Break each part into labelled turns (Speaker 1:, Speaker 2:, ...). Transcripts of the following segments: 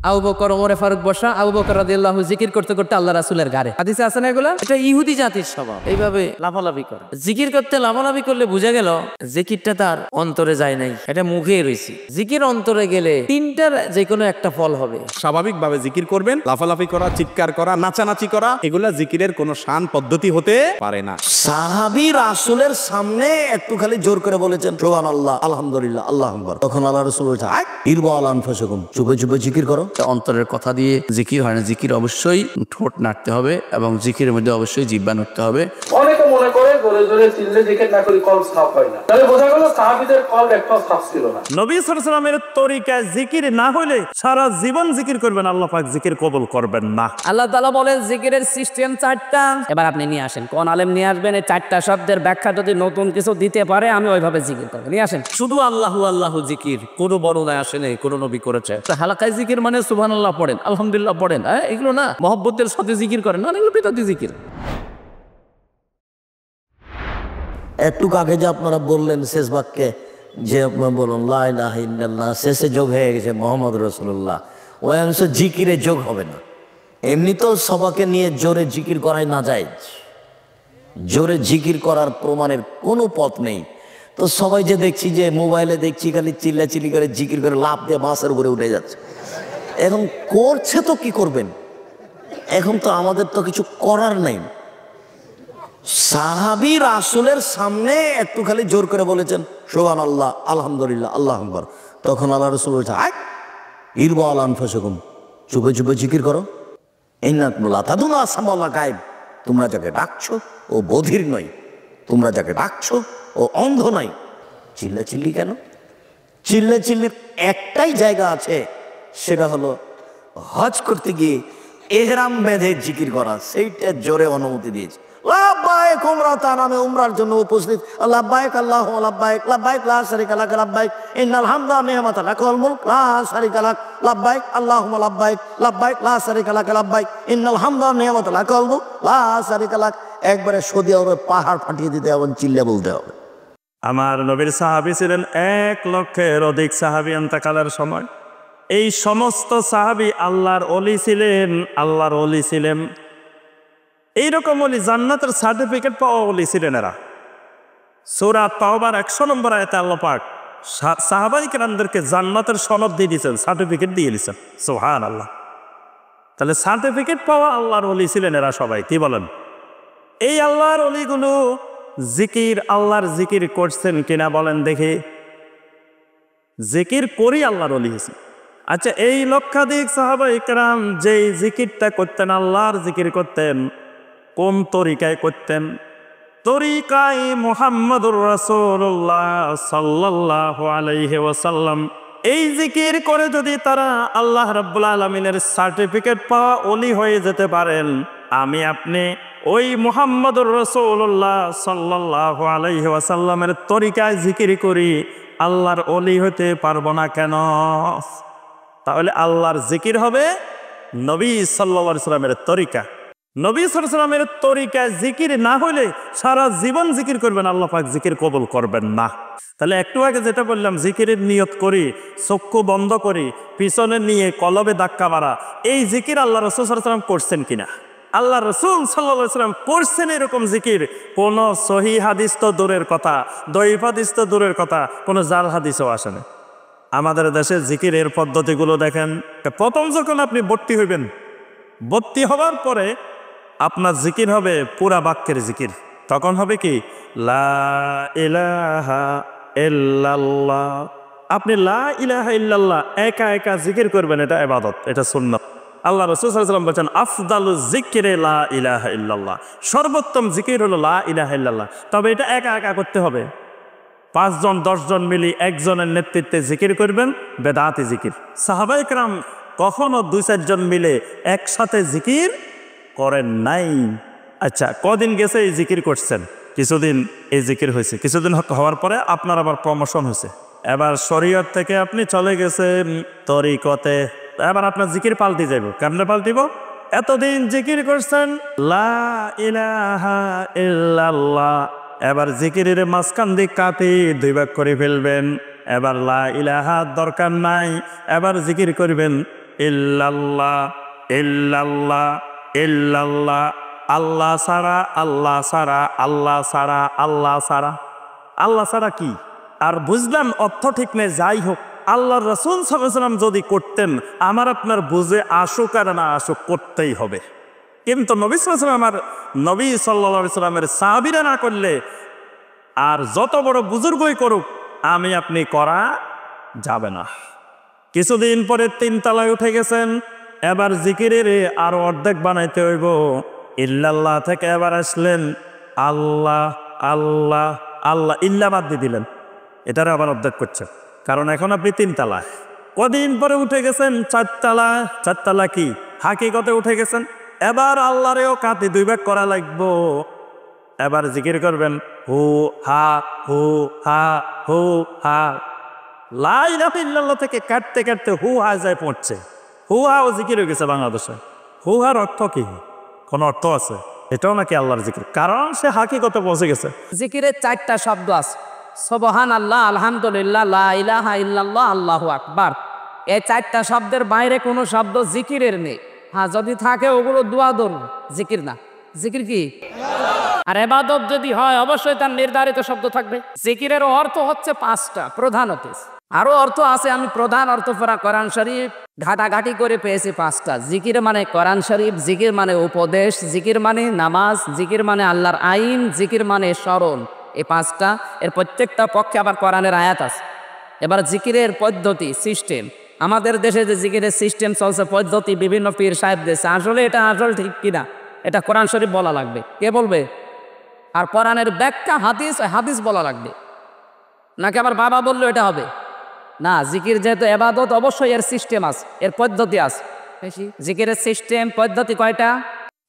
Speaker 1: আবু বকর ওমরে ফারুক বসা, আবু বকর রাদিয়াল্লাহু জিকির করতে করতে আল্লাহ রাসূলের ঘাড়ে। হাদিসে আছে না এগুলা? এটা ইহুদি জাতির স্বভাব, এইভাবে লাফালাফি করে। জিকির করতে লাফালাফি করলে বোঝা গেল জিকিরটা তার অন্তরে যায় নাই, এটা মুখে রয়েছে। জিকির অন্তরে গেলে তিনটার যে কোনো একটা ফল হবে।
Speaker 2: স্বাভাবিকভাবে জিকির করবেন, লাফালাফি করা, চিৎকার করা, নাচানাচি করা, এগুলা জিকিরের কোনো শান পদ্ধতি হতে পারে না।
Speaker 3: সাহাবী রাসূলের সামনে একটু খালি জোর করে বলেছেন সুবহানাল্লাহ, আলহামদুলিল্লাহ, আল্লাহু আকবার। তখন আল্লাহ রাসূল বলেছেন ইরবা আলা আনফুসাকুম, চুপে চুপে জিকির করো।
Speaker 1: অন্তরের কথা দিয়ে জিকির হয় না, জিকির অবশ্যই ঠোঁট নাড়তে হবে এবং জিকিরের মধ্যে অবশ্যই জিহ্বা নাড়তে হবে।
Speaker 4: অনেকে মনে করে জোরে জোরে চিল্লে জিকির না করি কল সাফ হয় না, তাহলে বোঝা গেল সাহাবীদের কল একটাও সাফ ছিল না।
Speaker 5: নবী সাল্লাল্লাহু আলাইহি ওয়াসাল্লামের তরিকায় জিকির না হলে সারা জীবন জিকির করবেন, আল্লাহ পাক জিকির কবুল করবেন না।
Speaker 1: আল্লাহ তাআলা বলেন জিকিরের সিস্টেম 4টা। এবার আপনি নিয়ে আসেন, কোন আলেম নিয়ে আসবেন এই 4টা শব্দের ব্যাখ্যা, যদি নতুন কিছু দিতে পারে আমি ওইভাবে জিকির করব। নিয়ে আসেন। শুধু আল্লাহু আল্লাহু জিকির কোনো বর্ণনায় আসে নাই, কোনো নবী করেছে। তো হালাকায় জিকির মানে সুবহানাল্লাহ পড়েন, আলহামদুলিল্লাহ পড়েন, এগুলো না মহব্বতের সাথে জিকির করেন না, এগুলো বিদআতি জিকির।
Speaker 3: একটু আগে যে আপনারা বললেন শেষ বাক্যে যে আপনারা বলুন লা ইলাহা ইল্লাল্লাহ, শেষে যোগ হয়ে গেছে মুহাম্মদ রাসূলুল্লাহ, ওই অংশ জিকিরে যোগ হবে না। এমনি তো সবাকে নিয়ে জোরে জিকির করাই না যায়, জোরে জিকির করার প্রমাণের কোনো পথ নেই। তো সবাই যে দেখছি যে মোবাইলে দেখছি খালি চিল্লাচিল্লি করে জিকির করে লাফ দিয়ে বাসের উপরে উঠে যাচ্ছে। এখন করছে তো কি করবেন, এখন তো আমাদের তো কিছু করার নেই। সাহাবী রাসূলের সামনে একটু খালি জোর করে বলেছেন সুবহানাল্লাহ, আলহামদুলিল্লাহ, আল্লাহু আকবার। তখন আল্লাহ রাসূল বলেছেন ইরবা আলা আনফুসাকুম, চুপে চুপে জিকির করো। ইন্নাকুম লা তাদুনা সামাল্লাহ গায়েব, তোমরা যাকে ডাকছো ও বধির নয়, তোমরা যাকে ডাকছো ও অন্ধ নয়। চিল্লাচিল্লি কেন? চিল্লাচিল্লির একটাই জায়গা আছে, সেটা হলো হজ করতে গিয়ে ইহরাম বেঁধে জিকির করা, সেইটা জোরে অনুমতি দিয়েছে। লাব্বাইক উমরাতা নামে উমরার জন্য উপস্থিত, লাব্বাইক আল্লাহুম্মা লাব্বাইক, লাব্বাইক লা শারীকা লাক, লাব্বাইক ইন্নাল হামদা ওয়া নি'মাতা লাক ওয়াল মুলক লা শারীকা লাক, লাব্বাইক আল্লাহুম্মা লাব্বাইক, লাব্বাইক লা শারীকা লাক, লাব্বাইক ইন্নাল হামদা ওয়া নি'মাতা লাক ওয়াল মুলক লা শারীকা লাক। একবারে সৌদি আরবে পাহাড় ফাটিয়ে দিতে হবে, চিল্লে বলতে হবে।
Speaker 5: আমার নবীর সাহাবী ছিলেন 1 লক্ষের অধিক সাহাবী ইন্তেকালের সময়। এই সমস্ত সাহাবী আল্লাহর ওলি ছিলেন, আল্লাহর ওলি ছিলেন। এইরকম ওলি, জান্নাতের সার্টিফিকেট পাওয়া ওলি ছিলেন এরা। সূরা তাওবার 100 নম্বর আয়াতে আল্লাহ পাক সাহাবায়ে কেরামদেরকে জান্নাতের সনদ দিয়ে দিয়েছেন, সার্টিফিকেট দিয়ে দিয়েছেন। সুবহানাল্লাহ। তাহলে সার্টিফিকেট পাওয়া আল্লাহর ওলি ছিলেন এরা সবাই। কি বলেন? এই আল্লাহর ওলিগুলো জিকির, আল্লাহর জিকির করছেন কিনা বলেন দেখি। জিকির করি আল্লাহর ওলি হয়েছে। আচ্ছা, এই লক্ষাধিক সাহাবায়ে কেরাম যেই জিকিরটা করতেন, আল্লাহর জিকির করতেন, কোন তরিকায় করতেন? তরিকায় মুহাম্মদুর রাসূলুল্লাহ সাল্লাল্লাহু আলাইহি ওয়াসাল্লাম। এই জিকির করে যদি তারা আল্লাহ রাব্বুল আলামিনের সার্টিফিকেট পাওয়া ওলি হয়ে যেতে পারেন, আমি আপনি ওই মুহাম্মদুর রাসূলুল্লাহ সাল্লাল্লাহু আলাইহি ওয়াসাল্লামের তরিকায় জিকির করি, আল্লাহর ওলি হতে পারবো না কেন? তাহলে আল্লাহর জিকির হবে নবী সাল্লাল্লাহু আলাইহি ওয়াসাল্লামের তরিকা। নবী সাল্লাল্লাহু আলাইহি ওয়াসাল্লামের তরিকায় জিকির না হলে সারা জীবন জিকির করবেন, আল্লাহ পাক জিকির কবুল করবেন না। তাহলে একটু আগে যেটা বললাম, জিকিরের নিয়ত করি, চক্ষু বন্ধ করি, পিছনে নিয়ে কলবে ধাক্কা মারা, এই জিকির আল্লাহ রাসূল সাল্লাল্লাহু আলাইহি ওয়াসাল্লাম করছেন কিনা? আল্লাহ রাসূল সাল্লাল্লাহু আলাইহি ওয়াসাল্লাম করছেন এরকম জিকির? কোন সহিহ হাদিস তো দূরের কথা, দঈফ হাদিস তো দূরের কথা, কোন জাল হাদিসও আসে না। আমাদের দেশে জিকিরের পদ্ধতিগুলো দেখেন। প্রথম যখন আপনি ভর্তি হইবেন, ভর্তি হওয়ার পরে আপনার জিকির হবে পুরা বাক্যের জিকির। তখন হবে কি? লা ইলাহা ইল্লাল্লাহ। আপনি লা ইলাহা ইল্লাল্লাহ একা একা জিকির করবেন, এটা ইবাদত, এটা সুন্নাত। আল্লাহ রাসূল সাল্লাল্লাহু আলাইহি ওয়াসাল্লাম বলেন আফদালুজ যিকরি লা ইলাহা ইল্লাল্লাহ, সর্বোত্তম জিকির হলো লা ইলাহা ইল্লাল্লাহ। তবে এটা একা একা করতে হবে। 5 জন 10 জন মিলি একজনের নেতৃত্বে জিকির করবেন, বেদাতি জিকির। সাহাবায়ে কেরাম কখনো 2-4 জন মিলে একসাথে জিকির করেন নাই। আচ্ছা, কদিন গেছে এই জিকির করছেন, কিছুদিন এই জিকির হয়েছে, কিছুদিন হওয়ার পরে আপনার আবার প্রমোশন হয়েছে, এবার শরীয়ত থেকে আপনি চলে গেছেন তরিকতে। এবার আপনার জিকির পাল্টে যাইব। কেমনে পাল্টিব? এতদিন জিকির করছেন লা ইলাহা ইল্লাল্লাহ, এবার জিকিরের মাঝখান দিয়ে কাটি 2 ভাগ করে ফেলবেন। এবার লা ইলাহা দরকার নাই, এবার জিকির করবেন ইল্লাল্লাহ ইল্লাল্লাহ ইল্লাল্লাহ, আল্লাহ ছাড়া আল্লাহ ছাড়া আল্লাহ ছাড়া আল্লাহ ছাড়া। আল্লাহ ছাড়া কি? আর বুঝলাম অর্থ ঠিক নেই, যাই হোক আল্লাহর রাসূল সাল্লাল্লাহু আলাইহি ওয়াসাল্লাম যদি করতেন, আমার আপনার বুঝে আসুক আর না আসুক করতেই হবে। কিন্তু নবী সাল্লাল্লাহু আলাইহি ওয়াসাল্লাম, আমার নবী সাল্লাল্লাহু আলাইহি ওয়াসাল্লামের সাহাবীরা না করলে আর যত বড় বুজুর্গই করুক আমি আপনি করা যাবে না। কিছুদিন পরে 3 তলায় উঠে গেছেন, এবার জিকিরের আরো অর্ধেক বানাইতে হইব। ইল্লাল্লাহ থেকে এবার আসলেন আল্লাহ আল্লাহ আল্লাহ, ইল্লা বাদ দিয়ে দিলেন, এটারে আবার অর্ধেক করছেন, কারণ এখন আপনি 3 তলায়। কদিন পরে উঠে গেছেন 4 তলায়। 4 তলা কি হাকিকতে উঠে গেছেন, এবার আল্লাহরেও কাটি 2 ভাগ করা লাগবো। এবার জিকির করবেন হু হা হু হা হু হা। লা ইলাহা ইল্লাল্লাহ থেকে কাটতে কাটতে হু হা যায় পড়ছে। হু হা ও জিকির হয়ে গেছে বাংলাদেশে। হু হার অর্থ কি? কোন অর্থ আছে? এটাও নাকি আল্লাহর জিকির, কারণ সে হাকিকতে পৌঁছে গেছে।
Speaker 1: জিকিরের 4টা শব্দ আছে, সুবহানাল্লাহ, আলহামদুলিল্লাহ, লা ইলাহা ইল্লাল্লাহ, আল্লাহু আকবার। এই 4টা শব্দের বাইরে কোনো শব্দ জিকিরের নেই। হ্যাঁ, যদি থাকে ওগুলো দোয়া দরুদ, জিকির না। জিকির কি? আর ইবাদত যদি হয় অবশ্যই তার নির্ধারিত শব্দ থাকবে। জিকিরের অর্থ হচ্ছে 5টা প্রধানত, আরো অর্থ আছে, আমি প্রধান অর্থ পড়া কোরআন শরীফ ঘাটাঘাটি করে পেয়েছি 5টা। জিকির মানে কোরআন শরীফ, জিকির মানে উপদেশ, জিকির মানে নামাজ, জিকির মানে আল্লাহর আইন, জিকির মানে স্মরণ। এই 5টা, এর প্রত্যেকটা পক্ষে আবার কোরআনের আয়াত আছে। এবার জিকিরের পদ্ধতি সিস্টেম, আমাদের দেশে যে জিকিরের সিস্টেম চলছে, পদ্ধতি বিভিন্ন পীর সাহেব দেশে, আসলে এটা আসল ঠিক কিনা এটা কোরআন শরীফ বলা লাগবে। কে বলবে? আর কোরআনের ব্যাখ্যা হাদিস, হাদিস বলা লাগবে, নাকি আমার বাবা বললো এটা হবে না। জিকির যেহেতু ইবাদত, অবশ্যই এর সিস্টেম আছে, এর পদ্ধতি আছে। জিকিরের সিস্টেম পদ্ধতি কয়টা?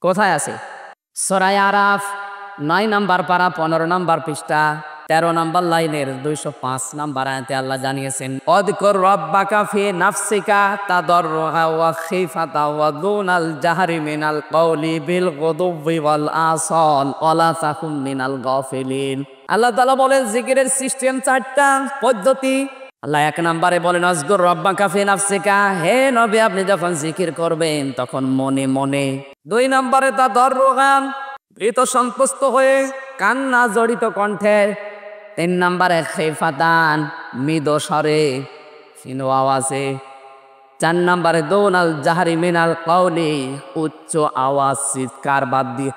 Speaker 1: কোথায় আছে? সূরা আরাফ 9 নম্বর পারা 15 নম্বর পৃষ্ঠা 13 নম্বর লাইনের 205 নম্বর আয়াতে আল্লাহ জানিয়েছেন, অযকুর রাব্বাকা ফি নাফসিকা তাদাররুহা ওয়া খিফাতা ওয়া দুনাল জাহরি মিনাল কওলি বিল গুদুবি ওয়াল আসাল ওয়ালা তাকুন মিনাল গাফিলিন। আল্লাহ তাআলা বলেন জিকিরের সিস্টেম 4টা পদ্ধতি। আল্লাহ 1 নম্বরে বলেন অযকুর রাব্বাকা ফি নাফসিকা, হে নবী আপনি যখন জিকির করবেন তখন মনে মনে। 2 নম্বরে তাদাররুহা, ভীত সন্তুষ্ট হয়ে, কান্না জড়িত কণ্ঠে। 3 নম্বরে খিফাতান, মৃদু স্বরে, ক্ষীণ আওয়াজে। 4 নম্বরে দুনাল জাহরি মিনাল কওলি, উচ্চ আওয়াজ চিৎকার বাদ দিয়ে।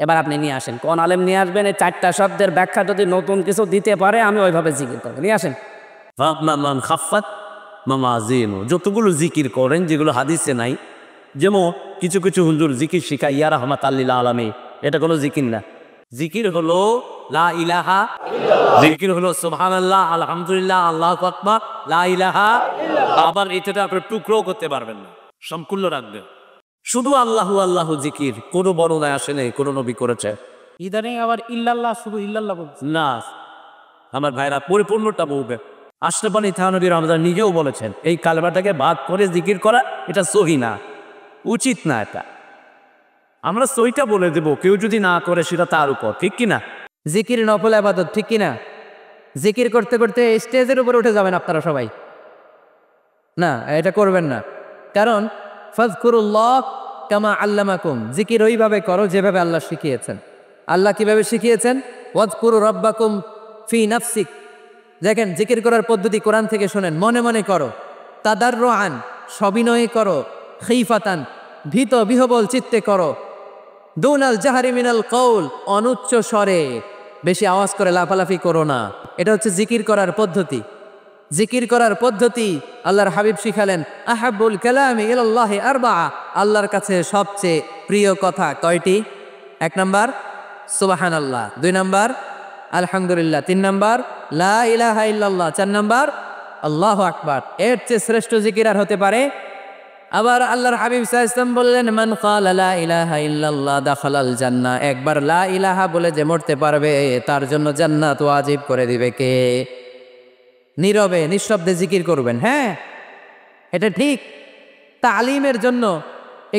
Speaker 1: এবার আপনি নিয়ে আসেন, কোন আলেম নিয়ে আসবেন এই 4টা শব্দের ব্যাখ্যা যদি নতুন কিছু দিতে পারে আমি ওইভাবে জিকির করব। নিয়ে আসেন। যতগুলো জিকির করেন যেগুলো হাদিসে নাই, যেমন কিছু কিছু হুজুর জিকির শিখায় ইয়া রাহমাতাল লিল আলামিন, এটা কোনো জিকির না। জিকির হলো লা ইলাহা, জিকির হলো সুবহানাল্লাহ, আলহামদুলিল্লাহ, আল্লাহু আকবার, লা ইলাহা। আবার এটা আপনি টুকরো করতে পারবেন না, সম্পূর্ণ রাখবেন। শুধু আল্লাহু আল্লাহু জিকির কোনো বর্ণনায় আসে নাই, কোনো নবী করেছে। ইদানিং আবার ইল্লাল্লাহ, শুধু ইল্লাল্লাহ না। আমার ভাইরা পরিপূর্ণটা বলবে। আশরাফ আলী থানভী রমজান নিজেও বলেছেন এই কালেমাটাকে ভাগ করে জিকির করা এটা সহি না, উচিত না। এটা আমরা সহিটা বলে দেব, কেউ যদি না করে সেটা তার উপর, ঠিক কিনা? জিকির নফল ইবাদত, ঠিক কিনা? জিকির করতে করতে স্টেজের উপরে উঠে যাবেন আপনারা সবাই, না এটা করবেন না। কারণ ফাযকুরুল্লাহ কামা আল্লামাকুম, জিকির ওইভাবে করো যেভাবে আল্লাহ শিখিয়েছেন। আল্লাহ কিভাবে শিখিয়েছেন? ওয়াযকুরু রাব্বাকুম ফি নাফসিক। দেখেন জিকির করার পদ্ধতি কোরআন থেকে শোনেন, মনে মনে করো, তাদাররুআন সবিনয়ে করো, খিফাতান ভীত বিহবল চিত্তে করো, দুনাল জাহরি মিনাল কওল অনুচ্চ স্বরে, বেশি আওয়াজ করে লাফালাফি করো না। এটা হচ্ছে জিকির করার পদ্ধতি। জিকির করার পদ্ধতি আল্লাহর হাবিব শিখালেন, আহাব্বুল কালামি ইলাল্লাহি আরবাআ, আল্লাহর কাছে সবচেয়ে প্রিয় কথা কয়টি? 1 নাম্বার সুবহানাল্লাহ, 2 নাম্বার আলহামদুলিল্লাহ, 3 নাম্বার লা ইলাহা ইল্লাল্লাহ, 4 নাম্বার আল্লাহু আকবার। এর চেয়ে শ্রেষ্ঠ জিকির আর হতে পারে? আবার আল্লাহর হাবিব সাল্লাল্লাহু আলাইহি ওয়াসাল্লাম বললেন, মান ক্বালা লা ইলাহা ইল্লাল্লাহ দাখালাল জান্নাহ, একবার লা ইলাহা বলে যে মরতে পারবে তার জন্য জান্নাত ওয়াজিব করে দিবে কে? নীরবে নিঃশব্দে জিকির করবেন। হ্যাঁ এটা ঠিক, তালিমের জন্য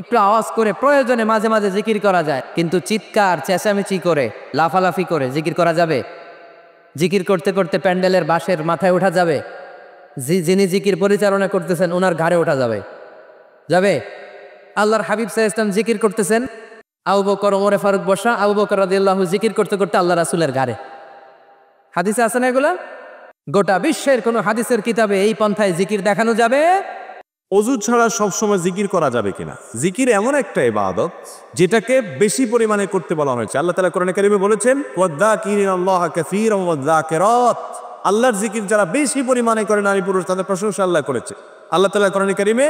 Speaker 1: একটু আওয়াজ করে প্রয়োজনে মাঝে মাঝে জিকির করা যায়, কিন্তু চিৎকার চেঁচামেচি করে লাফালাফি করে জিকির করা যাবে? জিকির করতে করতে প্যান্ডেলের বাঁশের মাথায় ওঠা যাবে? যিনি জিকির পরিচালনা করতেছেন ওনার ঘাড়ে ওঠা যাবে? যাবে? আল্লাহর হাবিব সাল্লাল্লাহু আলাইহি ওয়াসাল্লাম জিকির করতেছেন, আবু বকর ওমর ফারুক বসা, আবু বকর রাদিয়াল্লাহু জিকির করতে করতে আল্লাহ রাসূলের ঘাড়ে। হাদিসে আছে না এগুলা? গোটা বিশ্বের কোনো হাদিসের কিতাবে এই পন্থায় জিকির দেখানো যাবে?
Speaker 2: অজু ছাড়া সবসময় জিকির করা যাবে কিনা? জিকির এমন একটা ইবাদত যেটাকে বেশি পরিমাণে করতে বলা হয়েছে। আল্লাহ তাআলা কোরআনে কারিমে বলেছেন, ওয়াযাকিরিনাল্লাহা কাসীরান ওয়াযাকিরাত। আল্লাহর জিকির যারা বেশি পরিমাণে করে নারী পুরুষ তাদের প্রশংসা আল্লাহ করেছে। আল্লাহ তাআলা কোরআনে কারিমে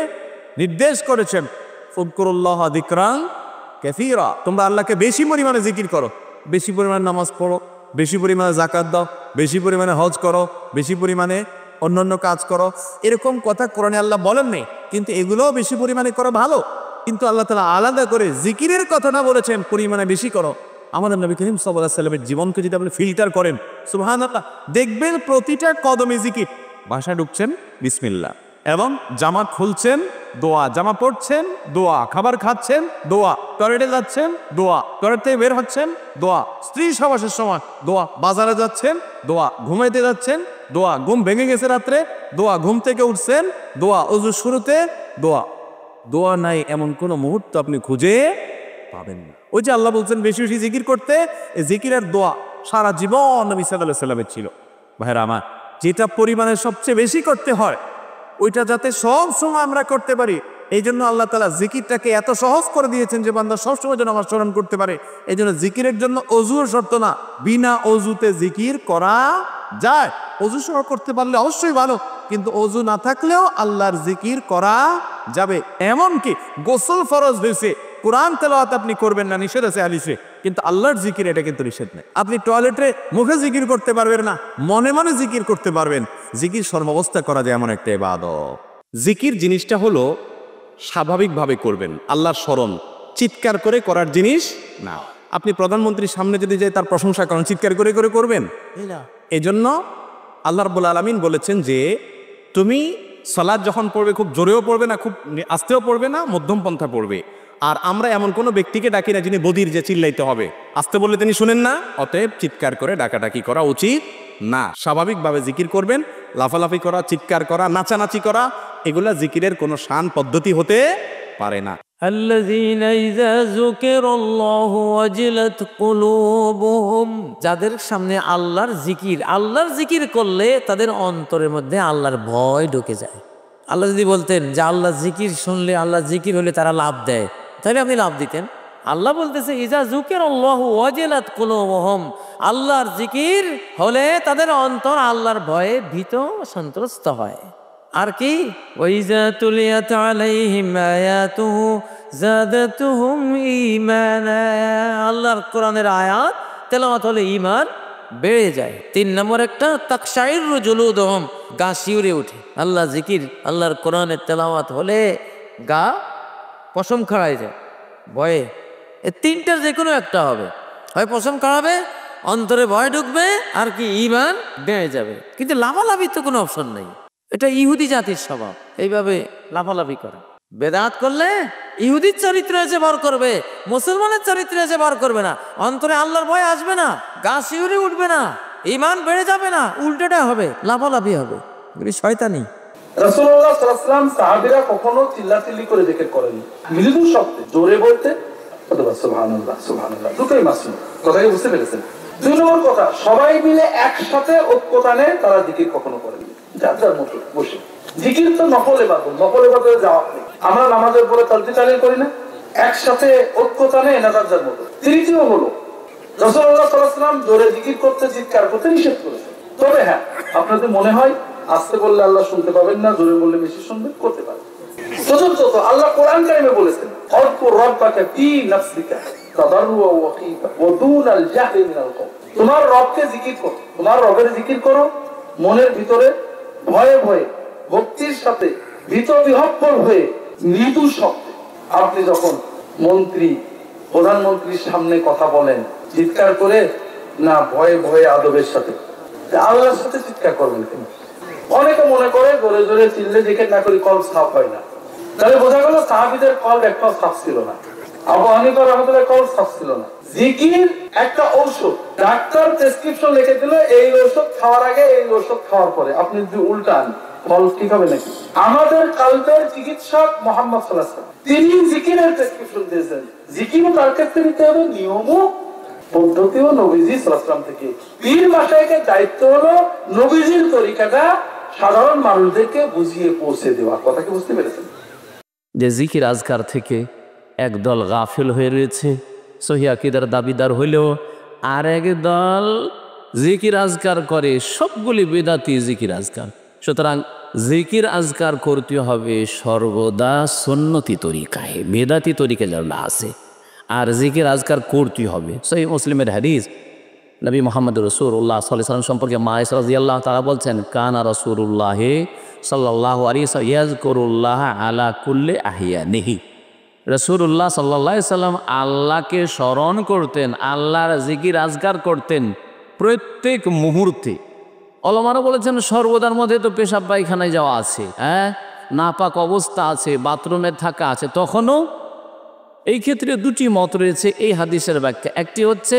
Speaker 2: নির্দেশ করেছেন, ফাযকুরুল্লাহা যিকরান কাসীরা। তোমরা আল্লাহকে বেশি পরিমাণে জিকির করো, বেশি পরিমাণে নামাজ পড়ো, বেশি পরিমাণে যাকাত দাও, বেশি পরিমাণে হজ করো, বেশি পরিমাণে অন্যান্য কাজ করো। এরকম কথা কোরআনে আল্লাহ বলেন নেই, কিন্তু এগুলোও বেশি পরিমাণে করা ভালো। কিন্তু আল্লাহ তাআলা আলাদা করে জিকিরের কথা না বলেছেন পরিমাণে বেশি করো। আমাদের নবী করিম সাল্লাল্লাহু আলাইহি ওয়াসাল্লামের জীবনকে যদি আপনি ফিল্টার করেন, সুবহানাল্লাহ, দেখবেন প্রতিটা কদমে জিকির। বাসায় ঢুকছেন বিসমিল্লাহ, এবং জামা খুলছেন দোয়া, জামা পড়ছেন দোয়া, খাবার খাচ্ছেন দোয়া, টয়লেটে যাচ্ছেন দোয়া, টয়লেট থেকে বের হচ্ছেন দোয়া, স্ত্রী সহবাসের সময় দোয়া, বাজারে যাচ্ছেন দোয়া, ঘুমাইতে যাচ্ছেন দোয়া, ঘুম ভেঙে গেছে রাত্রে দোয়া, ঘুম থেকে উঠছেন দোয়া, ওযুর শুরুতে দোয়া। দোয়া নাই এমন কোনো মুহূর্ত আপনি খুঁজে পাবেন না। ওই যে আল্লাহ বলছেন বেশি বেশি জিকির করতে, এই জিকিরের দোয়া সারা জীবন নবী সাল্লাল্লাহু আলাইহি ওয়াসাল্লামের ছিল। ভাইরা আমার, যেটা পরিমাণে সবচেয়ে বেশি করতে হয় ওইটা যাতে সব সময় আমরা করতে পারি, এই জন্য আল্লাহ তাআলা জিকিরটাকে এত সহজ করে দিয়েছেন যে বান্দা সবসময় যেন আমার স্মরণ করতে পারে। এই জন্য জিকিরের জন্য অজুর শর্ত না, বিনা অজুতে জিকির করা যায়। অজু সহ করতে পারলে অবশ্যই ভালো, কিন্তু অজু না থাকলেও আল্লাহর জিকির করা যাবে। এমনকি গোসল ফরজ হয়েছে, কোরআন তেলাওয়াত আপনি করবেন না, নিষেধ আছে হাদিসে, কিন্তু আল্লাহর জিকির এটা কিন্তু নিষেধ নেই। আপনি টয়লেটে মুখে জিকির করতে পারবেন না, মনে মনে জিকির করতে পারবেন। জিকির সর্বাবস্থা করা যায় এমন একটা ইবাদত। জিকির জিনিসটা হলো স্বাভাবিকভাবে করবেন, আল্লাহর স্মরণ, চিৎকার করে করার জিনিস না। আপনি প্রধানমন্ত্রীর সামনে যদি যাই তার প্রশংসা করেন, চিৎকার করে করে করবেন? এই জন্য আল্লাহ রাব্বুল আলামিন বলেছেন যে তুমি সালাত যখন পড়বে খুব জোরেও পড়বে না, খুব আস্তেও পড়বে না, মধ্যম পন্থা পড়বে। আর আমরা এমন কোনো ব্যক্তিকে ডাকি না যিনি বধির, যে চিল্লাইতে হবে, আস্তে বললে তিনি শুনেন না। অতএব চিৎকার করে ডাকাডাকি করা উচিত না। স্বাভাবিকভাবে জিকির করবেন। লাফালাফি করা, চিৎকার করা, নাচানাচি করা, এগুলা জিকিরের কোনো শান পদ্ধতি হতে পারে না।
Speaker 1: الذين إذا ذكر الله وجلت قلوبهم, যাদের সামনে আল্লাহর জিকির করলে তাদের অন্তরের মধ্যে আল্লাহর ভয় ঢুকে যায়। আল্লাহ যদি বলতেন যে আল্লাহ জিকির শুনলে, আল্লাহ জিকির হলে তারা লাভ দেয়, তাহলে আপনি লাভ দিতেন। আল্লাহ বলতেছে ইজা যুকিরাল্লাহু ওয়াজিলাত কুলুবুহুম, আল্লাহর জিকির হলে তাদের অন্তর আল্লাহর ভয়ে ভীত সন্ত্রস্ত হয়। আর কি ওয়াইজা তুলিয়াত আলাইহিম আয়াতুহু যাদাতুহুম ঈমানা, আল্লাহর কোরআনের আয়াত তেলাওয়াত হলে ঈমান বেড়ে যায়। 3 নম্বর একটা তাকশাইরু জুলুদুহুম, গা শিউরে ওঠে। আল্লাহ জিকির, আল্লাহর কোরআনের তেলাওয়াত হলে গা পশম খাড়ায় যায় ভয়ে। এই 3টার যে কোনো একটা হবে, হয় পশম খাড়াবে, অন্তরে ভয় ঢুকবে, আর কি ঈমান বেড়ে যাবে। কিন্তু লাফালাফির তো কোনো অপশন নেই, এটা ইহুদি জাতির স্বভাব, এইভাবে লাফালাফি করে। বেদাত করলে ইহুদির চরিত্র এসে ভর করবে, মুসলমানের চরিত্র এসে ভর করবে না, অন্তরে আল্লাহর ভয় আসবে না, গা শিউরে উঠবে না, ঈমান বেড়ে যাবে না, উল্টোটা হবে, লাফালাফি হবে, শয়তানি।
Speaker 4: রাসূলুল্লাহ সাল্লাল্লাহু আলাইহি ওয়াসাল্লাম সাহাবীরা কখনো চিল্লাচিল্লি করে জিকির করেনি, মৃদু শব্দে জোরে বলতে অথবা সুবহানাল্লাহ সুবহানাল্লাহ, দুটোই মাসুম। কথাই বুঝতে পেরেছেন? 2 নম্বর কথা, সবাই মিলে একসাথে ঐক্যতানে তারা জিকির কখনো করেনি, যার যার মতো বসে। জিকির তো নফল ইবাদত, নফল ইবাদতে যাওয়া নেই। আমরা নামাজের পরে তাসবিহ তাহলিল করি না, একসাথে ঐক্যতানে না, যার যার মতো। তৃতীয় হলো রাসূলুল্লাহ সাল্লাল্লাহু আলাইহি ওয়াসাল্লাম জোরে জিকির করতে, চিৎকার করতে নিষেধ করেছেন। তবে হ্যাঁ, আপনাদের মনে হয় আস্তে বললে আল্লাহ শুনতে পাবেন না, জোরে বললে বেশি শুনবেন, করতে পারেন। চতুর্থত, আল্লাহ কোরআন কারিমে বলেছেন আযকুর রাব্বাকা ফী নাফসিকা তাদাররুআ ওয়া খীফা ওয়া দুনাল জাহরি মিনাল কওল, তোমার রবকে জিকির করো, তোমার রবের জিকির করো মনের ভিতরে ভয়ে ভয়ে, ভক্তির সাথে, ভীত বিহ্বল হয়ে, মৃদু শব্দে। আপনি যখন মন্ত্রী, প্রধানমন্ত্রীর সামনে কথা বলেন, চিৎকার করে না, ভয়ে ভয়ে আদবের সাথে, আল্লাহর সাথে চিৎকার করবেন কেন? অনেকে মনে করে জোরে জোরে চিল্লে জিকির না করি কল সাফ হয় না। তাহলে বোঝা গেল সাহাবীদের কল একটাও সাফ ছিল না, আবু হানিফা রাহমাতুল্লাহ কল সাফ ছিল না। জিকির একটা ঔষধ, ডাক্তার প্রেসক্রিপশন লিখে দিল এই ঔষধ খাওয়ার আগে এই ঔষধ খাওয়ার পরে, আপনি যদি উল্টান ফল ঠিক হবে নাকি? আমাদের কালবের চিকিৎসক মুহাম্মদ সাল্লাল্লাহু আলাইহি ওয়াসাল্লাম তিনি জিকিরের প্রেসক্রিপশন দিয়েছেন। জিকিরও তার ক্ষেত্রে নিতে হবে, নিয়মও পদ্ধতিও নবীজি সাল্লাল্লাহু আলাইহি ওয়াসাল্লাম থেকে। পীর মাশায়েখের দায়িত্ব হলো নবীজির তরিকাটা সাধারণ মানুষদেরকে বুঝিয়ে পৌঁছে দেওয়া। কথা কি বুঝতে পেরেছেন?
Speaker 1: যে জিকির আজকার থেকে একদল গাফিল হয়ে রয়েছে, সহিহ আকীদার দাবিদার হইলেও আর একদল জিকির আজকার করে, সবগুলি বেদাতি জিকির আজকার। সুতরাং জিকির আজকার করতে হবে সর্বদা সুন্নতি তরিকায়, বেদাতি তরিকা যেন না আছে। আর জিকির আজকার করতে হবে সহিহ মুসলিমের হাদিস, নবী মুহাম্মদ রাসূলুল্লাহ সাল্লাল্লাহু আলাইহি ওয়াসাল্লাম সম্পর্কে মা আয়েশা রাদিয়াল্লাহু তাআলা বলছেন, কানা রাসূলুল্লাহ সাল্লাল্লাহু আলাইহি ওয়াসাল্লাম ইয়াযকুরুল্লাহ আলা কুল্লি আহিয়ানিহি। রাসূলুল্লাহ সাল্লাল্লাহু আলাইহি ওয়াসাল্লাম আল্লাহকে স্মরণ করতেন, আল্লাহর জিকির আজকার করতেন প্রত্যেক মুহূর্তে। ওলামারা বলেছেন সর্বদার মধ্যে তো পেশাব পায়খানায় যাওয়া আছে, নাপাক অবস্থা আছে, বাথরুমে থাকা আছে, তখনও। এই ক্ষেত্রে দুটি মত রয়েছে এই হাদিসের ব্যাখ্যা। একটি হচ্ছে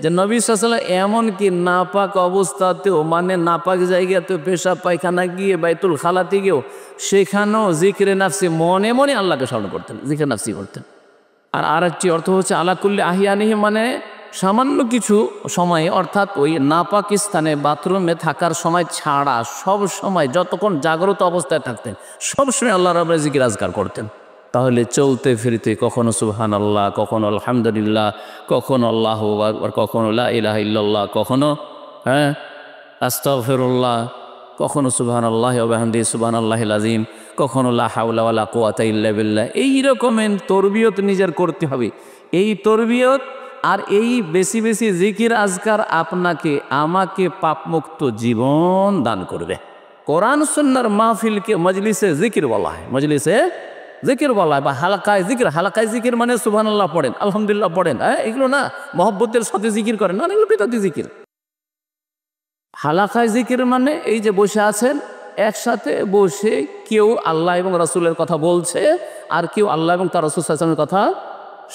Speaker 1: যে নবী সাল্লাল্লাহু আলাইহি ওয়াসাল্লাম এমনকি নাপাক অবস্থাতেও, মানে নাপাক জায়গাতেও পেশাব পায়খানা গিয়ে বাইতুল খালাতে গিয়েও সেখানেও জিকরে নাফসি মনে মনে আল্লাহকে স্মরণ করতেন, জিকরে নাফসি করতেন। আর আরেকটি অর্থ হচ্ছে আলা কুল্লি আহিয়ানিহি, মানে সামান্য কিছু সময়ে, অর্থাৎ ওই নাপাক স্থানে বাথরুমে থাকার সময় ছাড়া সব সময় যতক্ষণ জাগ্রত অবস্থায় থাকতেন সবসময় আল্লাহ রাব্বুল জিকির আজকার করতেন। তাহলে চলতে ফিরতে কখনো সুবহানাল্লাহ, কখনো আলহামদুলিল্লাহ, কখনো আল্লাহু আকবার, কখনো লা ইলাহা ইল্লাল্লাহ, কখনো আস্তাগফিরুল্লাহ, কখনো সুবহানাল্লাহি ওয়া বিহামদিহি সুবহানাল্লাহিল আযীম, কখনো লা হাওলা ওয়ালা কুওয়াতা ইল্লা বিল্লাহ। এই রকমের তরবিয়ত নিজের করতে হবে। এই তরবিয়ত আর এই বেশি বেশি জিকির আজকার আপনাকে আমাকে পাপমুক্ত জীবন দান করবে। কোরআন সুন্নাহর মাহফিলকে মজলিসে জিকির বলা হয়, মজলিসে জিকির বলা হয়, বা হালাকায় জিকির। হালাকায় জিকির মানে সুবহানাল্লাহ পড়েন, আলহামদুলিল্লাহ পড়েন, এগুলো না মহব্বতের সাথে জিকির করেন, না, এগুলো বিদাতি জিকির। হালাকায় জিকির মানে এই যে বসে আছেন, একসাথে বসে কেউ আল্লাহ এবং রাসূলের কথা বলছে আর কেউ আল্লাহ এবং তার রাসূল সাল্লাল্লাহু আলাইহি ওয়াসাল্লামের কথা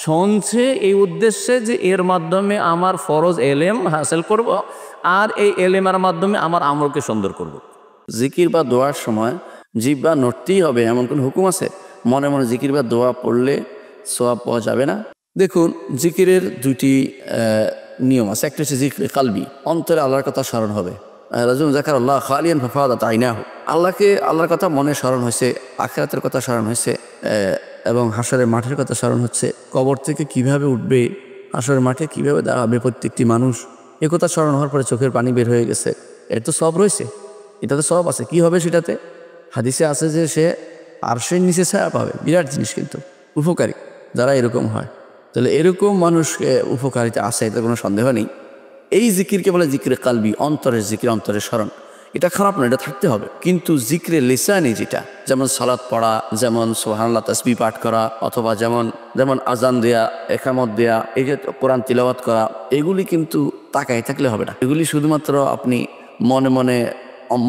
Speaker 1: শুনছে, এই উদ্দেশ্যে যে এর মাধ্যমে আমার ফরজ এলেম হাসিল করব আর এই এলেমের মাধ্যমে আমার আমলকে সুন্দর করব।
Speaker 6: জিকির বা দোয়ার সময় জিহ্বা নড়তেই হবে এমন কোন হুকুম আছে? মনে মনে জিকির বা দোয়া পড়লে সওয়াব পাওয়া যাবে না? দেখুন, জিকিরের দুটি নিয়ম আছে। একটা হচ্ছে জিকির কালবি, অন্তরে আল্লাহর কথা স্মরণ হবে। রাজুল যাকারাল্লাহ খালিয়ান ফাফাদাত আইনাহু, আল্লাহর কথা মনে স্মরণ হয়েছে, আখিরাতের কথা স্মরণ হয়েছে, এবং হাসরের মাঠের কথা স্মরণ হচ্ছে, কবর থেকে কিভাবে উঠবে, হাসরের মাঠে কিভাবে দাঁড়াবে প্রত্যেকটি মানুষ, এ কথা স্মরণ হওয়ার পরে চোখের পানি বের হয়ে গেছে। এর তো সব রয়েছে, এটাতে সব আছে। কি হবে সেটাতে? হাদিসে আছে যে সে আরশের নিচে ছায়া পাবে, বিরাট জিনিস, কিন্তু উপকারী যারা এরকম হয়। তাহলে এরকম মানুষকে উপকারিতা আছে, এটা কোনো সন্দেহ নেই। এই জিকিরকে বলে জিকিরে কালবি, অন্তরের জিকির, অন্তরের স্মরণ। এটা খারাপ না, এটা থাকতে হবে। কিন্তু জিকিরে লিসানি, যেটা যেমন সালাত পড়া, যেমন সুবহানাল্লাহ তাসবিহ পাঠ করা, অথবা যেমন আজান দেয়া, একামত দেয়া, এই যে কোরআন তিলাওয়াত করা, এগুলি কিন্তু তাকাই থাকলে হবে না। এগুলি শুধুমাত্র আপনি মনে মনে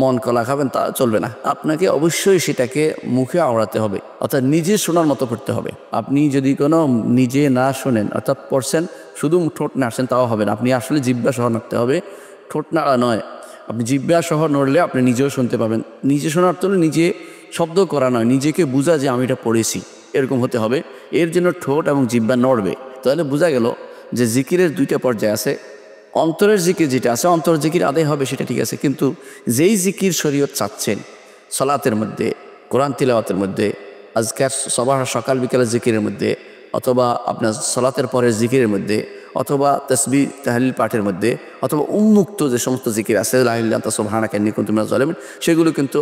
Speaker 6: মন কলা খাবেন তা চলবে না। আপনাকে অবশ্যই সেটাকে মুখে আওড়াতে হবে, অর্থাৎ নিজে শোনার মতো পড়তে হবে। আপনি যদি কোনো নিজে না শোনেন, অর্থাৎ পড়ছেন শুধু ঠোঁট নাড়ছেন, তাও হবে না। আপনি আসলে জিহ্বা সহ নাড়তে হবে, ঠোঁট নাড়া নয়। আপনি জিহ্বা সহ নড়লে আপনি নিজেও শুনতে পাবেন। নিজে শোনার জন্য নিজে শব্দ করা নয়, নিজেকে বোঝা যে আমি এটা পড়েছি, এরকম হতে হবে। এর জন্য ঠোঁট এবং জিহ্বা নড়বে। তাহলে বোঝা গেল যে জিকিরের দুইটা পর্যায় আছে। অন্তরের জিকির যেটা আছে, অন্তর জিকির আদায় হবে, সেটা ঠিক আছে। কিন্তু যেই জিকির শরীয়ত চাচ্ছেন সালাতের মধ্যে, কোরআন তিলাওয়াতের মধ্যে, আজকার সকাল বিকালের জিকিরের মধ্যে, অথবা আপনার সালাতের পরের জিকিরের মধ্যে, অথবা তাসবিহ তাহলিল পাঠের মধ্যে, অথবা উন্মুক্ত যে সমস্ত জিকির আছে, লা ইলাহা ইল্লা আনতা সুবহানাকা ইন্নী কুনতু মিনাজ জালিমিন, সেগুলো কিন্তু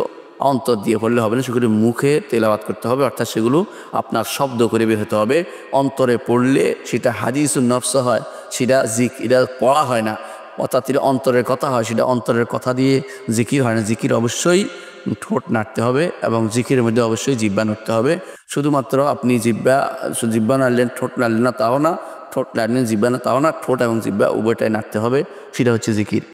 Speaker 6: অন্তর দিয়ে পড়লে হবে না, সেগুলো মুখে তেলাওয়াত করতে হবে। অর্থাৎ সেগুলো আপনার শব্দ করে বের হতে হবে। অন্তরে পড়লে সেটা হাদিসুন নফস হয়, সেটা এটা পড়া হয় না, অর্থাৎ এটা অন্তরের কথা হয়, সেটা অন্তরের কথা দিয়ে জিকির হয় না। জিকির অবশ্যই ঠোঁট নাড়তে হবে এবং জিকিরের মধ্যে অবশ্যই জিহ্বা নাড়তে হবে। শুধুমাত্র আপনি জিহ্বা নাড়লেন, ঠোঁট নাড়লেন না তাও না, ঠোঁট নাড়লেন জিহ্বা না তাও না, ঠোঁট এবং জিহ্বা উভয়টাই নাড়তে হবে, সেটা হচ্ছে জিকির।